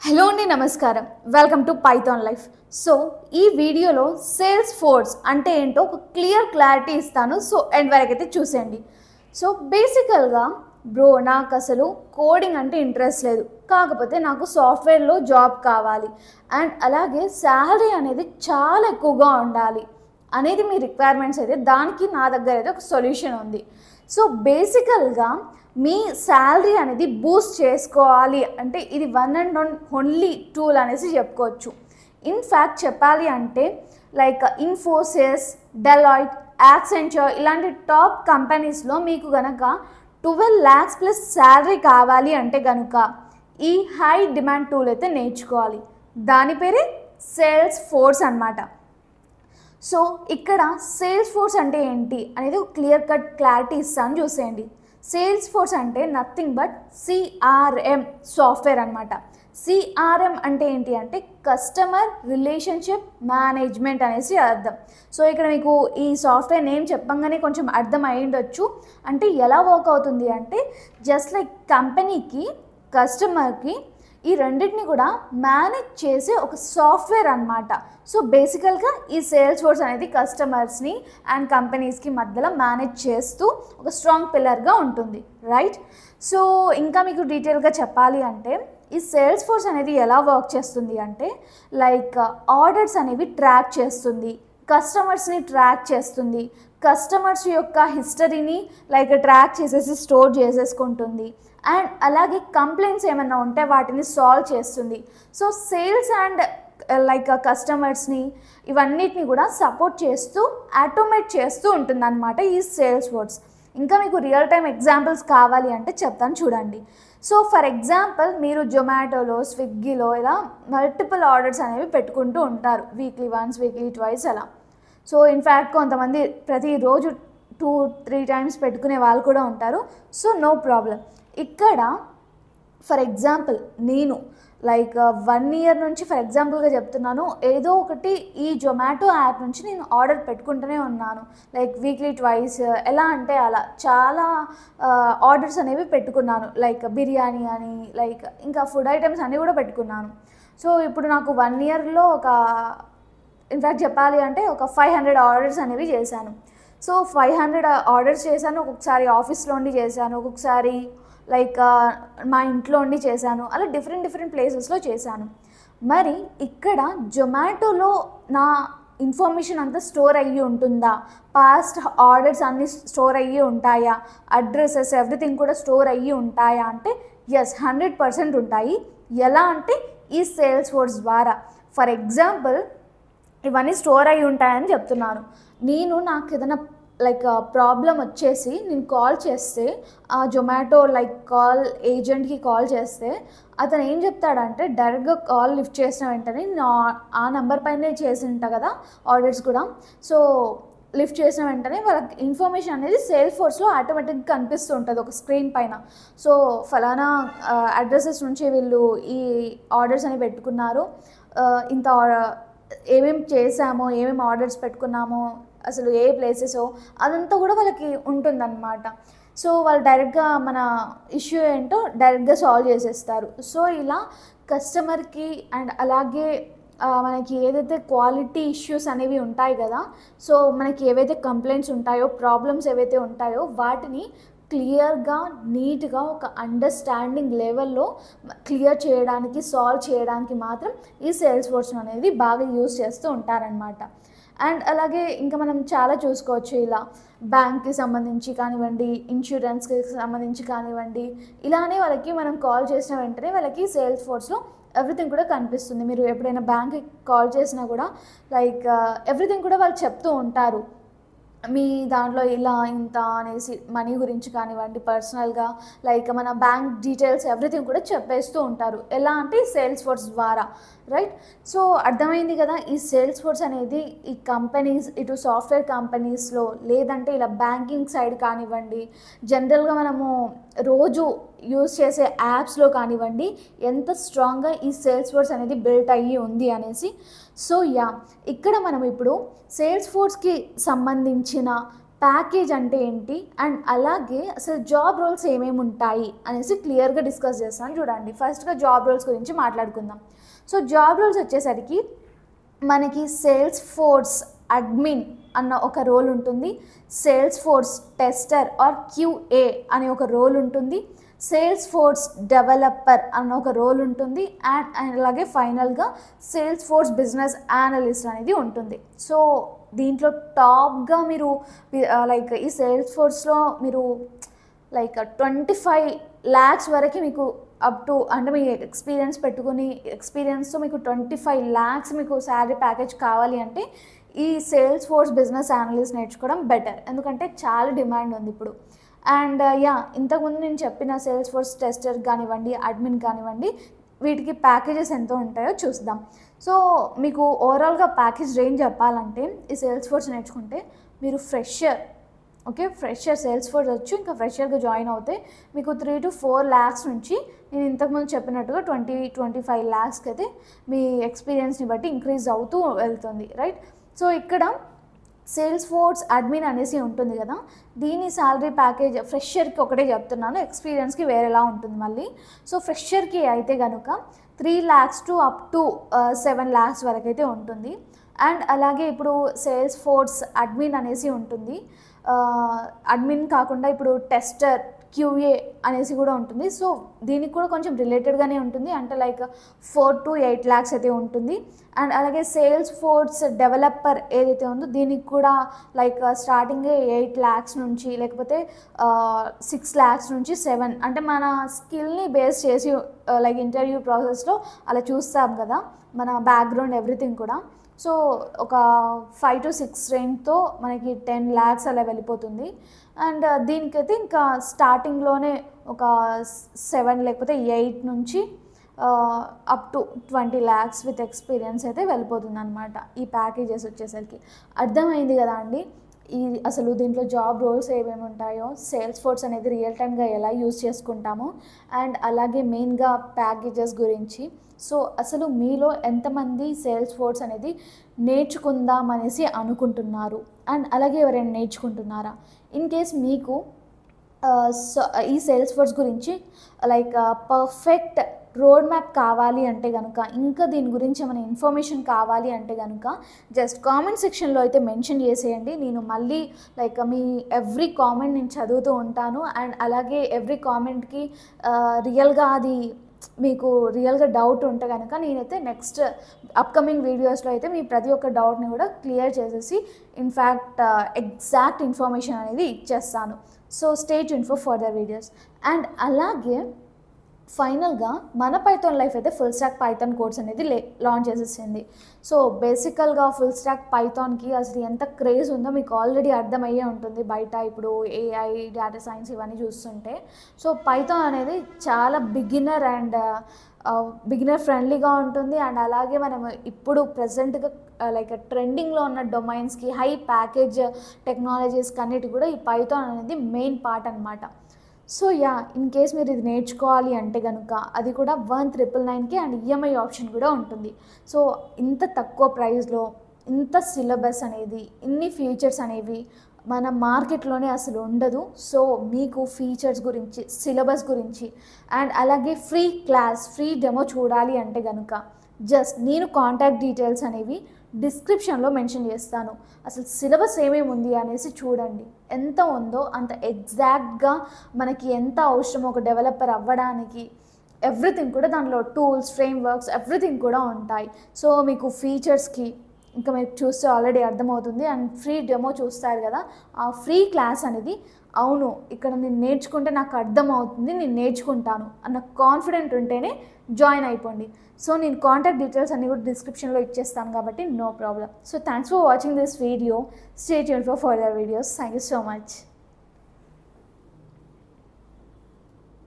Hello అండి, నమస్కారం. Welcome to Python life. So ఈ వీడియోలో సేల్స్ ఫోర్స్ అంటే ఏంటో ఒక క్లారిటీ ఇస్తాను. సో ఎండ్ వరకు అయితే చూసేయండి. సో బేసికల్గా నాకు అసలు కోడింగ్ అంటే ఇంట్రెస్ట్ లేదు, కాకపోతే నాకు సాఫ్ట్వేర్లో జాబ్ కావాలి అండ్ అలాగే శాలరీ అనేది చాలా ఎక్కువగా ఉండాలి అనేది మీ రిక్వైర్మెంట్స్ అయితే దానికి నా దగ్గర అయితే ఒక సొల్యూషన్ ఉంది. సో బేసికల్గా మీ శాలరీ అనేది బూస్ట్ చేసుకోవాలి అంటే ఇది వన్ అండ్ ఓన్లీ టూల్ అనేసి చెప్పుకోవచ్చు. ఇన్ఫ్యాక్ట్ చెప్పాలి అంటే లైక్ ఇన్ఫోసిస్, డెలాయిట్, యాక్సెంచర్ ఇలాంటి టాప్ కంపెనీస్లో మీకు కనుక 12 lakhs ప్లస్ శాలరీ కావాలి అంటే కనుక ఈ హై డిమాండ్ టూల్ అయితే నేర్చుకోవాలి. దాని పేరే సేల్స్ ఫోర్స్ అన్నమాట. సో ఇక్కడ సేల్స్ ఫోర్స్ అంటే ఏంటి అనేది ఒక క్లారిటీ ఇస్తాను, చూసేయండి. సేల్స్ ఫోర్స్ అంటే నథింగ్ బట్ సిఆర్ఎం సాఫ్ట్వేర్ అనమాట. సిఆర్ఎం అంటే ఏంటి అంటే కస్టమర్ రిలేషన్షిప్ మేనేజ్మెంట్ అనేసి అర్థం. సో ఇక్కడ మీకు ఈ సాఫ్ట్వేర్ నేమ్ చెప్పంగానే కొంచెం అర్థం అయి ఉండొచ్చు. అంటే ఎలా వర్క్ అవుతుంది అంటే జస్ట్ లైక్ కంపెనీకి, కస్టమర్కి ఈ రెండింటిని కూడా మేనేజ్ చేసే ఒక సాఫ్ట్వేర్ అనమాట. సో బేసికల్గా ఈ సేల్స్ ఫోర్స్ అనేది కస్టమర్స్ని అండ్ కంపెనీస్కి మధ్యలో మేనేజ్ చేస్తూ ఒక స్ట్రాంగ్ పిల్లర్గా ఉంటుంది, రైట్? సో ఇంకా మీకు డీటెయిల్గా చెప్పాలి అంటే ఈ సేల్స్ ఫోర్స్ అనేది ఎలా వర్క్ చేస్తుంది అంటే లైక్ ఆర్డర్స్ అనేవి ట్రాక్ చేస్తుంది, కస్టమర్స్ని ట్రాక్ చేస్తుంది, కస్టమర్స్ యొక్క హిస్టరీని లైక్ ట్రాక్ చేసేసి స్టోర్ చేసేసుకుంటుంది అండ్ అలాగే కంప్లైంట్స్ ఏమైనా ఉంటే వాటిని సాల్వ్ చేస్తుంది. సో సేల్స్ అండ్ లైక్ కస్టమర్స్ని ఇవన్నిటిని కూడా సపోర్ట్ చేస్తూ ఆటోమేట్ చేస్తూ ఉంటుందన్నమాట ఈ సేల్స్ ఫోర్స్. ఇంకా మీకు రియల్ టైమ్ ఎగ్జాంపుల్స్ కావాలి అంటే చెప్తాను, చూడండి. సో ఫర్ ఎగ్జాంపుల్ మీరు జొమాటోలో, స్విగ్గీలో ఇలా మల్టిపుల్ ఆర్డర్స్ అనేవి పెట్టుకుంటూ ఉంటారు, వీక్లీ వన్స్, వీక్లీ ట్వైస్ అలా. సో ఇన్ఫ్యాక్ట్ కొంతమంది ప్రతిరోజు 2-3 times పెట్టుకునే వాళ్ళు కూడా ఉంటారు. So no problem. ఇక్కడ ఫర్ ఎగ్జాంపుల్ నేను లైక్ 1 year నుంచి ఫర్ ఎగ్జాంపుల్గా చెప్తున్నాను, ఏదో ఒకటి ఈ జొమాటో యాప్ నుంచి నేను ఆర్డర్ పెట్టుకుంటూనే ఉన్నాను. లైక్ వీక్లీ ట్వైస్ ఎలా అంటే అలా చాలా ఆర్డర్స్ అనేవి పెట్టుకున్నాను. లైక్ బిర్యానీ అని, లైక్ ఇంకా ఫుడ్ ఐటమ్స్ అన్నీ కూడా పెట్టుకున్నాను. సో ఇప్పుడు నాకు 1 yearలో ఒక ఇన్ఫ్యాక్ట్ చెప్పాలి అంటే ఒక 500 ఆర్డర్స్ అనేవి చేశాను. సో 500 ఆర్డర్స్ చేశాను. ఒక్కొక్కసారి ఆఫీస్లో ఉండి చేశాను, ఒక్కొక్కసారి లైక్ మా ఇంట్లో ఉండి చేశాను, అలా డిఫరెంట్ ప్లేసెస్లో చేశాను. మరి ఇక్కడ జొమాటోలో నా ఇన్ఫర్మేషన్ అంతా స్టోర్ అయ్యి ఉంటుందా? పాస్ట్ ఆర్డర్స్ అన్నీ స్టోర్ అయ్యి ఉంటాయా? అడ్రసెస్ ఎవ్రీథింగ్ కూడా స్టోర్ అయ్యి ఉంటాయా అంటే ఎస్, 100% ఉంటాయి. ఎలా అంటే ఈ సేల్స్ ఫోర్స్ ద్వారా. ఫర్ ఎగ్జాంపుల్ ఇవన్నీ స్టోర్ అయ్యి ఉంటాయని చెప్తున్నాను. నాకు ఏదైనా లైక్ ప్రాబ్లం వచ్చేసి నేను కాల్ చేస్తే ఆ జొమాటో లైక్ కాల్ ఏజెంట్కి కాల్ చేస్తే అతను ఏం చెప్తాడంటే డైరెక్ట్గా కాల్ లిఫ్ట్ చేసిన వెంటనే నేను ఆ నెంబర్ పైనే చేసి ఉంటా కదా ఆర్డర్స్ కూడా. సో లిఫ్ట్ చేసిన వెంటనే వాళ్ళకి ఇన్ఫర్మేషన్ అనేది సేల్స్ ఫోర్స్లో ఆటోమేటిక్గా కనిపిస్తూ ఉంటుంది ఒక స్క్రీన్ పైన. సో ఫలానా అడ్రసెస్ నుంచి వీళ్ళు ఈ ఆర్డర్స్ అని పెట్టుకున్నారు, ఇంత ఏమేమి చేసామో, ఏమేమి ఆర్డర్స్ పెట్టుకున్నామో, అసలు ఏ ప్లేసెసో అదంతా కూడా వాళ్ళకి ఉంటుందన్నమాట. సో వాళ్ళు డైరెక్ట్గా మన ఇష్యూ ఏంటో డైరెక్ట్గా సాల్వ్ చేసేస్తారు. సో ఇలా కస్టమర్కి అండ్ అలాగే మనకి ఏదైతే క్వాలిటీ ఇష్యూస్ అనేవి ఉంటాయి కదా, సో మనకి ఏవైతే కంప్లైంట్స్ ఉంటాయో, ప్రాబ్లమ్స్ ఏవైతే ఉంటాయో వాటిని క్లియర్గా, నీట్గా ఒక అండర్స్టాండింగ్ లెవెల్లో క్లియర్ చేయడానికి, సాల్వ్ చేయడానికి మాత్రం ఈ సేల్స్ ఫోర్స్ అనేది బాగా యూజ్ చేస్తూ ఉంటారనమాట. అండ్ అలాగే ఇంకా మనం చాలా చూసుకోవచ్చు, ఇలా బ్యాంక్కి సంబంధించి కానివ్వండి, ఇన్సూరెన్స్కి సంబంధించి కానివ్వండి, ఇలానే వాళ్ళకి మనం కాల్ చేసిన వెంటనే వాళ్ళకి సేల్స్ ఫోర్స్లో ఎవ్రీథింగ్ కూడా కనిపిస్తుంది. మీరు ఎప్పుడైనా బ్యాంక్కి కాల్ చేసినా కూడా లైక్ ఎవ్రీథింగ్ కూడా వాళ్ళు చెప్తూ ఉంటారు. మీ దాంట్లో ఇలా ఇంత అనేసి మనీ గురించి కానివ్వండి, పర్సనల్గా లైక్ మన బ్యాంక్ డీటెయిల్స్ ఎవ్రీథింగ్ కూడా చెప్పేస్తూ ఉంటారు. ఎలా అంటే సేల్స్ ఫోర్స్ ద్వారా, రైట్? సో అర్థమైంది కదా, ఈ సేల్స్ ఫోర్స్ అనేది ఈ కంపెనీస్, ఇటు సాఫ్ట్వేర్ కంపెనీస్లో లేదంటే ఇలా బ్యాంకింగ్ సైడ్ కానివ్వండి, జనరల్గా మనము రోజు యూజ్ చేసే యాప్స్లో కానివ్వండి ఎంత స్ట్రాంగ్గా ఈ సేల్స్ ఫోర్స్ అనేది బిల్ట్ అయ్యి ఉంది అనేసి. సో ఇక్కడ మనం ఇప్పుడు సేల్స్ ఫోర్స్కి సంబంధించిన ప్యాకేజ్ అంటే ఏంటి అండ్ అలాగే అసలు జాబ్ రోల్స్ ఏమేమి ఉంటాయి అనేసి క్లియర్గా డిస్కస్ చేస్తాను. చూడండి, ఫస్ట్గా జాబ్ రోల్స్ గురించి మాట్లాడుకుందాం. సో జాబ్ రోల్స్ వచ్చేసరికి మనకి సేల్స్ ఫోర్స్ అడ్మిన్ అన్న ఒక రోల్ ఉంటుంది, sales force tester or QA అనే ఒక రోల్ ఉంటుంది, సేల్స్ ఫోర్స్ డెవలపర్ అన్న ఒక రోల్ ఉంటుంది, అండ్ అలాగే ఫైనల్గా సేల్స్ ఫోర్స్ బిజినెస్ అనలిస్ట్ అనేది ఉంటుంది. సో దీంట్లో టాప్గా మీరు లైక్ ఈ సేల్స్ ఫోర్స్లో మీరు లైక్ 25 lakhs వరకు మీకు అప్ టు అంటే మీ ఎక్స్పీరియన్స్ పెట్టుకుని ఎక్స్పీరియన్స్తో మీకు 25 lakhs మీకు శాలరీ ప్యాకేజ్ కావాలి అంటే ఈ సేల్స్ ఫోర్స్ బిజినెస్ అనలిస్ట్ నేర్చుకోవడం బెటర్, ఎందుకంటే చాలా డిమాండ్ ఉంది ఇప్పుడు. అండ్ ఇంతకుముందు నేను చెప్పిన సేల్స్ ఫోర్స్ టెస్టర్ కానివ్వండి, అడ్మిన్ కానివ్వండి, వీటికి ప్యాకేజెస్ ఎంత ఉంటాయో చూద్దాం. సో మీకు ఓవరాల్గా ప్యాకేజ్ రేంజ్ చెప్పాలంటే ఈ సేల్స్ ఫోర్స్ నేర్చుకుంటే మీరు fresher, okay, fresher sales force వచ్చి ఇంకా ఫ్రెషర్గా జాయిన్ అవుతే మీకు 3 to 4 lakhs నుంచి నేను ఇంతకుముందు చెప్పినట్టుగా 20-25 lakhsకి అయితే మీ ఎక్స్పీరియన్స్ని బట్టి ఇంక్రీజ్ అవుతూ వెళ్తుంది, రైట్. సో ఇక్కడ సేల్స్ ఫోర్స్ అడ్మిన్ అనేసి ఉంటుంది కదా, దీని శాలరీ ప్యాకేజ్ ఫ్రెషర్కి ఒకటే చెప్తున్నాను, ఎక్స్పీరియన్స్కి వేరేలా ఉంటుంది మళ్ళీ. సో ఫ్రెషర్కి అయితే కనుక 3 lakhs to up to 7 lakhs వరకు అయితే ఉంటుంది. అండ్ అలాగే ఇప్పుడు సేల్స్ ఫోర్స్ అడ్మిన్ అనేసి ఉంటుంది, అడ్మిన్ కాకుండా ఇప్పుడు టెస్టర్ QA అనేసి కూడా ఉంటుంది. సో దీనికి కూడా కొంచెం రిలేటెడ్గానే ఉంటుంది, అంటే లైక్ 4 to 8 lakhs అయితే ఉంటుంది. అండ్ అలాగే సేల్స్ ఫోర్స్ డెవలపర్ ఏదైతే ఉందో దీనికి కూడా లైక్ స్టార్టింగే 8 lakhs నుంచి లేకపోతే 6 lakhs నుంచి 7, అంటే మన స్కిల్ని బేస్ చేసి లైక్ ఇంటర్వ్యూ ప్రాసెస్లో అలా చూస్తాం కదా మన బ్యాక్గ్రౌండ్ ఎవ్రీథింగ్ కూడా. సో ఒక 5 to 6 రేంజ్తో మనకి 10 lakhs అలా వెళ్ళిపోతుంది. అండ్ దీనికైతే ఇంకా స్టార్టింగ్లోనే ఒక 7 లేకపోతే 8 నుంచి up to 20 lakhs with experience అయితే వెళ్ళిపోతుంది అనమాట ఈ ప్యాకేజెస్ వచ్చేసరికి. అర్థమైంది కదా అండి అసలు దీంట్లో జాబ్ రోల్స్ ఏమేమి ఉంటాయో, సేల్స్ ఫోర్స్ అనేది రియల్ టైమ్గా ఎలా యూజ్ చేసుకుంటామో, అండ్ అలాగే మెయిన్గా ప్యాకేజెస్ గురించి. సో అసలు మీలో ఎంతమంది సేల్స్ ఫోర్స్ అనేది నేర్చుకుందాం అనేసి అనుకుంటున్నారు, అండ్ అలాగే ఎవరైనా నేర్చుకుంటున్నారా? ఇన్ కేస్ మీకు ఈ సేల్స్ ఫోర్స్ గురించి లైక్ పర్ఫెక్ట్ రోడ్ మ్యాప్ కావాలి అంటే కనుక, ఇంకా దీని గురించి ఏమైనా ఇన్ఫర్మేషన్ కావాలి అంటే కనుక జస్ట్ కామెంట్ సెక్షన్లో అయితే మెన్షన్ చేసేయండి. నేను మళ్ళీ లైక్ మీ ఎవ్రీ కామెంట్ నేను చదువుతూ ఉంటాను. అండ్ అలాగే ఎవ్రీ కామెంట్కి రియల్గా అది మీకు రియల్గా డౌట్ ఉంటే కనుక నేనైతే నెక్స్ట్ అప్కమింగ్ వీడియోస్లో అయితే మీ ప్రతి ఒక్క డౌట్ని కూడా క్లియర్ చేసేసి ఇన్ఫ్యాక్ట్ ఎగ్జాక్ట్ ఇన్ఫర్మేషన్ అనేది ఇచ్చేస్తాను. So stay tune for further videos. And అలాగే ఫైనల్గా మన పైథాన్ లైఫ్ అయితే ఫుల్ స్టాక్ పైథాన్ కోర్స్ అనేది లాంచ్ చేసేసింది. సో బేసికల్గా ఫుల్ స్టాక్ పైథాన్కి అసలు ఎంత క్రేజ్ ఉందో మీకు ఆల్రెడీ అర్థమయ్యే ఉంటుంది బయట ఇప్పుడు AI, డేటా సైన్స్ ఇవన్నీ చూస్తుంటే. సో పైథాన్ అనేది చాలా బిగినర్ అండ్ బిగినర్ ఫ్రెండ్లీగా ఉంటుంది. అండ్ అలాగే మనం ఇప్పుడు ప్రజెంట్గా లైక్ ట్రెండింగ్లో ఉన్న డొమైన్స్కి, హై ప్యాకేజ్ టెక్నాలజీస్కి అన్నిటి కూడా ఈ పైథాన్ అనేది మెయిన్ పార్ట్ అనమాట. సో ఇన్ కేస్ మీరు ఇది నేర్చుకోవాలి అంటే కనుక అది కూడా 1999కి అండ్ EMI ఆప్షన్ కూడా ఉంటుంది. సో ఇంత తక్కువ ప్రైస్లో ఇంత సిలబస్ అనేది, ఇన్ని ఫీచర్స్ అనేవి మన మార్కెట్లోనే అసలు ఉండదు. సో మీకు ఫీచర్స్ గురించి, సిలబస్ గురించి అండ్ అలాగే ఫ్రీ క్లాస్, ఫ్రీ డెమో చూడాలి అంటే కనుక జస్ట్ నేను కాంటాక్ట్ డీటెయిల్స్ అనేవి డిస్క్రిప్షన్లో మెన్షన్ చేస్తాను. అసలు సిలబస్ ఏమేమి ఉంది అనేసి చూడండి, ఎంత ఉందో అంత ఎగ్జాక్ట్గా మనకి ఎంత అవసరమో ఒక డెవలపర్ అవ్వడానికి ఎవ్రీథింగ్ కూడా దాంట్లో టూల్స్, ఫ్రేమ్వర్క్స్ ఎవ్రీథింగ్ కూడా ఉంటాయి. సో మీకు ఫీచర్స్కి ఇంకా మీరు చూస్తే ఆల్రెడీ అర్థమవుతుంది. అండ్ ఫ్రీ డెమో చూస్తారు కదా, ఆ ఫ్రీ క్లాస్ అనేది అవును ఇక్కడ నేను నేర్చుకుంటే నాకు అర్థమవుతుంది, నేను నేర్చుకుంటాను అన్న కాన్ఫిడెంట్ ఉంటేనే జాయిన్ అయిపోండి. సో నేను కాంటాక్ట్ డీటెయిల్స్ అన్ని కూడా డిస్క్రిప్షన్లో ఇచ్చేస్తాను కాబట్టి no problem. So thanks for watching this video. Stay tune for further videos. Thank you so much.